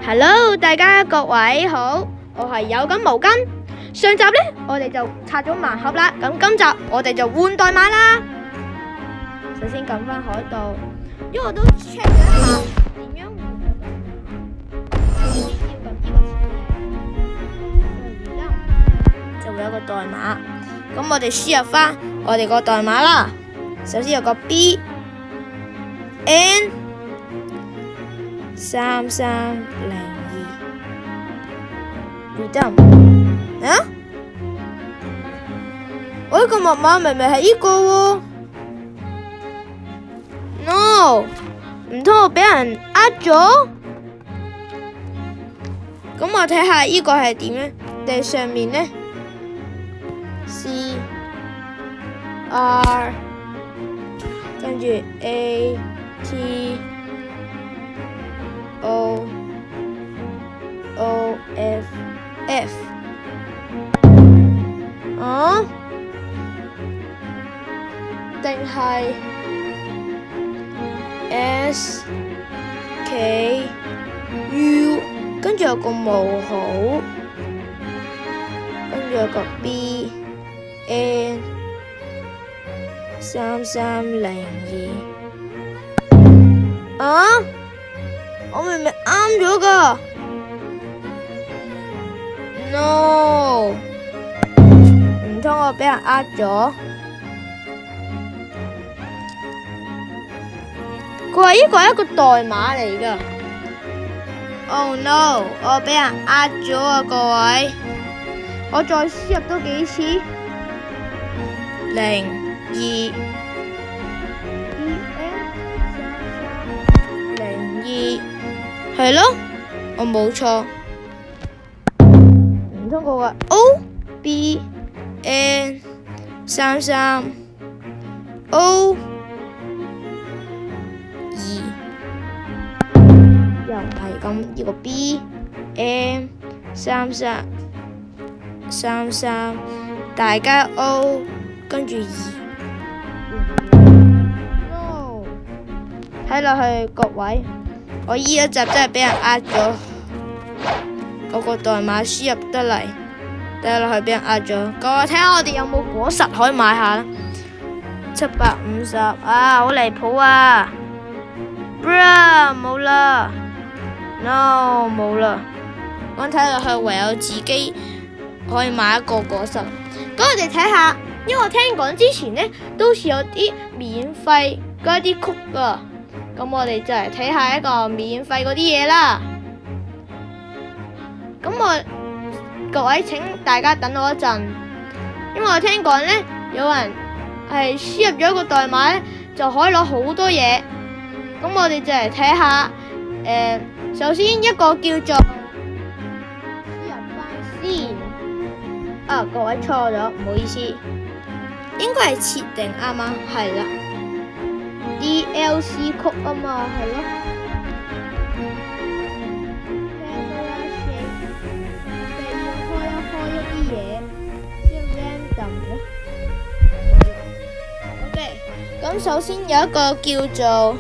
Hello， 大家各位好，我係有感毛巾。上集呢，我哋就拆咗盲盒啦，咁今集我哋就換代碼啦。首先撳翻海度，因為我都 check 咗一下點樣換個代碼。要撳呢個詞，就會有個代碼。咁我哋輸入翻我哋個代碼啦。首先有個 B N 3302 redeem 啊！我呢個密碼明明係呢個喎，no， 唔通我俾人呃咗？咁我睇下呢個係點呢？地上面呢 C R 跟住 A T O O F F 啊？定係 S K U 跟住有個冒號，跟住有個 B N 3302啊？我明明啱咗噶 ，no， 唔通我俾人呃咗？佢話呢個係一個代碼嚟噶 ，oh no， 我俾人呃咗啊！各位，我再輸入多幾次，02 係咯，我冇錯。唔通我話 O B N 33 O 2又係咁，呢個 B N 33大家 O 跟住2。No， 睇落去各位。我依一集真係俾人呃咗，我個代碼輸入得嚟，睇落去俾人呃咗。各位睇下我哋有冇果實可以買下啦？750啊，好離譜啊 ！Bruh， 冇啦 ，no 冇啦。我睇落去唯有自己可以買一個果實。咁我哋睇下，因為我聽講之前呢，都好似有啲免費嗰啲曲噶。咁我哋就嚟睇下一個免費嗰啲嘢啦。咁各位請大家等我一陣，因為我聽講呢，有人係輸入咗一個代碼呢，就可以攞好多嘢。咁我哋就嚟睇下，首先一個叫做輸入翻先。啊，各位錯咗，唔好意思，應該係設定啱啱，係啦。DLC 曲啊嘛，係咯。開一啲嘢，先 random 咯。OK， 咁首先有一個叫做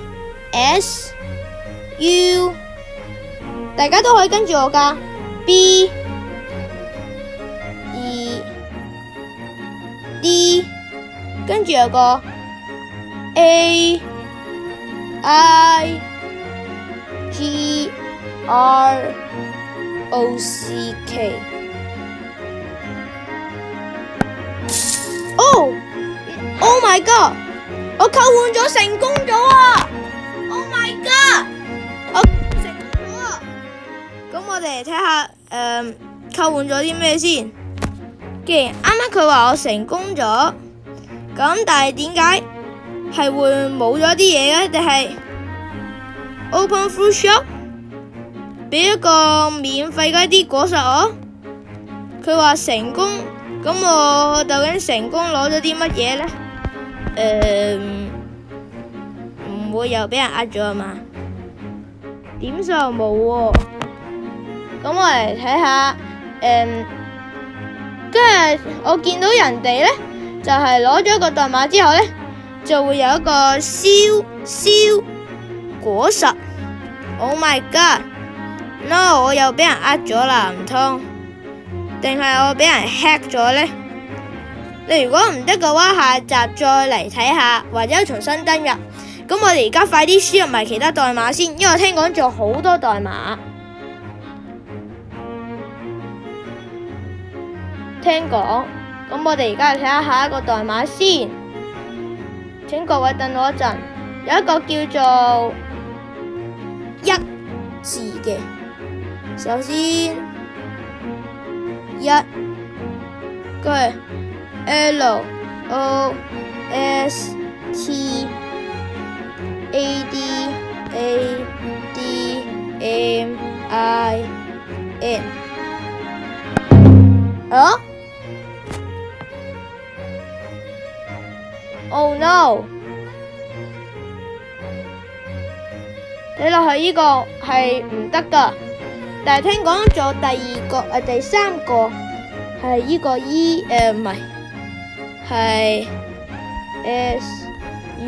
SU， 大家都可以跟住我㗎。B E D， 跟住有個 A I G R O C K。 Oh my god！ 我扣換咗成功咗啊 ！Oh my god！ 我成功咗啊！咁我哋嚟睇下扣換咗啲咩先。既然啱啱佢話我成功咗，咁但係點解係會冇咗啲嘢嘅？定係 Open Fruit Shop 俾一個免費嘅一啲果實我？佢話成功，咁我究竟成功攞咗啲乜嘢呢？唔會又俾人呃咗啊嘛？點數冇喎。咁我嚟睇下，跟住我見到人哋呢，就係攞咗個代碼之後呢，就會有一個燒果實。Oh my god！ ？No， 我又俾人呃咗啦，唔通？定係我俾人 hack 咗呢？你如果唔得嘅話，下集再嚟睇下，或者重新登入。咁我哋而家快啲輸入埋其他代碼先，因為我聽講仲有好多代碼。聽講，咁我哋而家嚟睇下下一個代碼先。請各位等我一陣，有一個叫做一字嘅，首先一，跟住 L O S T A D A D M I N。啊？Oh no！ 睇落去呢個係唔得噶，但係聽講仲有第三個係呢個 唔係，係 S U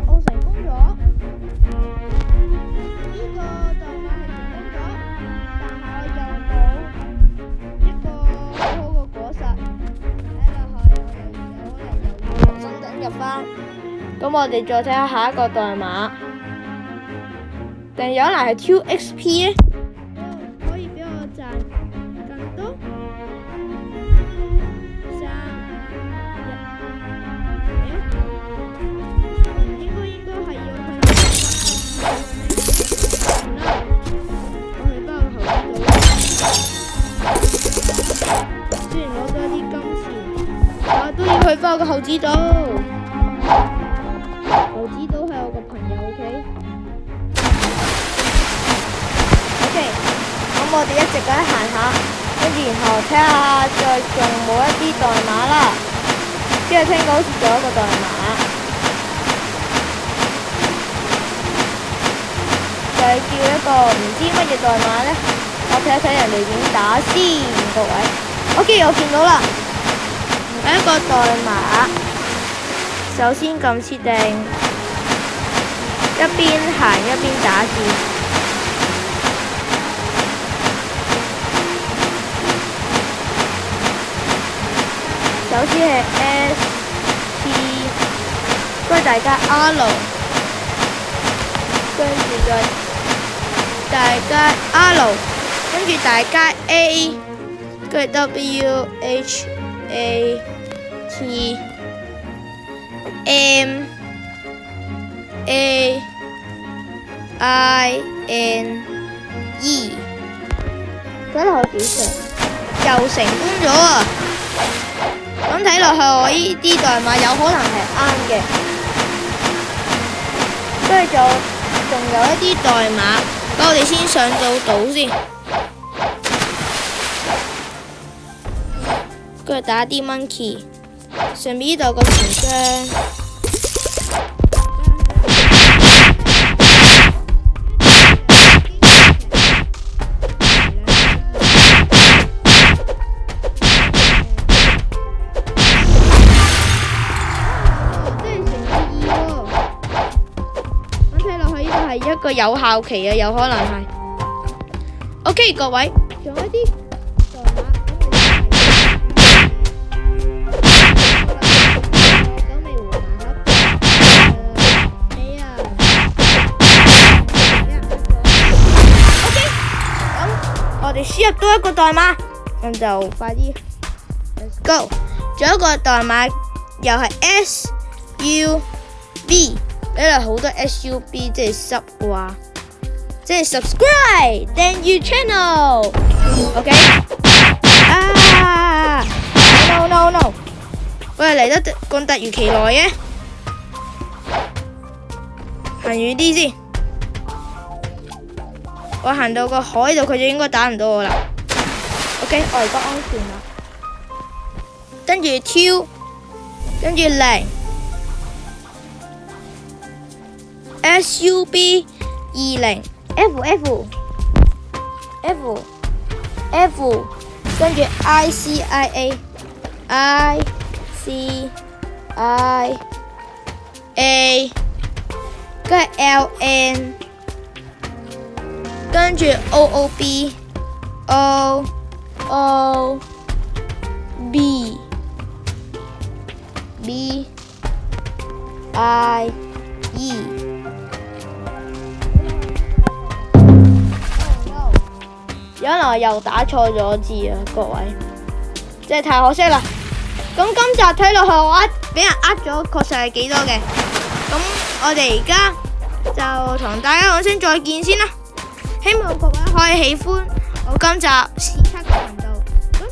我成功咗，呢個代碼係成功咗，但係我又冇一個好好嘅果實，睇落去我哋有可能又要重新登入返。咁我哋再睇下下一個代碼，定有可能係 2XP 呢？可以俾我賺更多。去返我個猴子島，猴子島係我個朋友 ，OK，咁我哋一直咁樣行下，跟住然後睇下再仲冇一啲代碼啦，跟住聽講好似仲有一個代碼，就係叫一個唔知乜嘢代碼呢，我睇一睇人哋點打先，各位 ，OK， 我見到啦。第一個代碼，首先撳設定，一邊行一邊打字。首先係 S T， 跟住大家 R， 跟住再大家 R， 跟住大家 A， 跟住 W H A T M A I N E， 睇落去幾成，又成功咗啊！咁睇落去我呢啲代碼有可能係啱嘅，跟住仲有一啲代碼，咁我哋先上到島先。跟住打啲 monkey， 上面呢度有個船箱，真係成個2喎，咁睇落去呢個係一個有效期啊，有可能係。OK， 各位，仲有一啲。我哋輸入多一個代碼，咁就快啲 ，Let's go！ 仲有一個代碼又係 SUB， 呢度好多 SUB， 即係 sub 話，即係 subscribe 訂閱 channel。OK， 啊 ，no， 喂，嚟得咁突如其來嘅，行遠啲先。我行到個海度，佢就應該打唔到我啦。OK，我而家安全啦。跟住 2，跟住0 SUB 20 F， 跟住 ICIA 跟住 LN， 跟住 OOB BIE。原來又打錯咗字啊，各位，真係太可惜啦。咁今集睇落去我俾人呃咗，確實係幾多嘅。咁我哋而家就同大家講聲再見先啦。希望各位可以喜歡我今集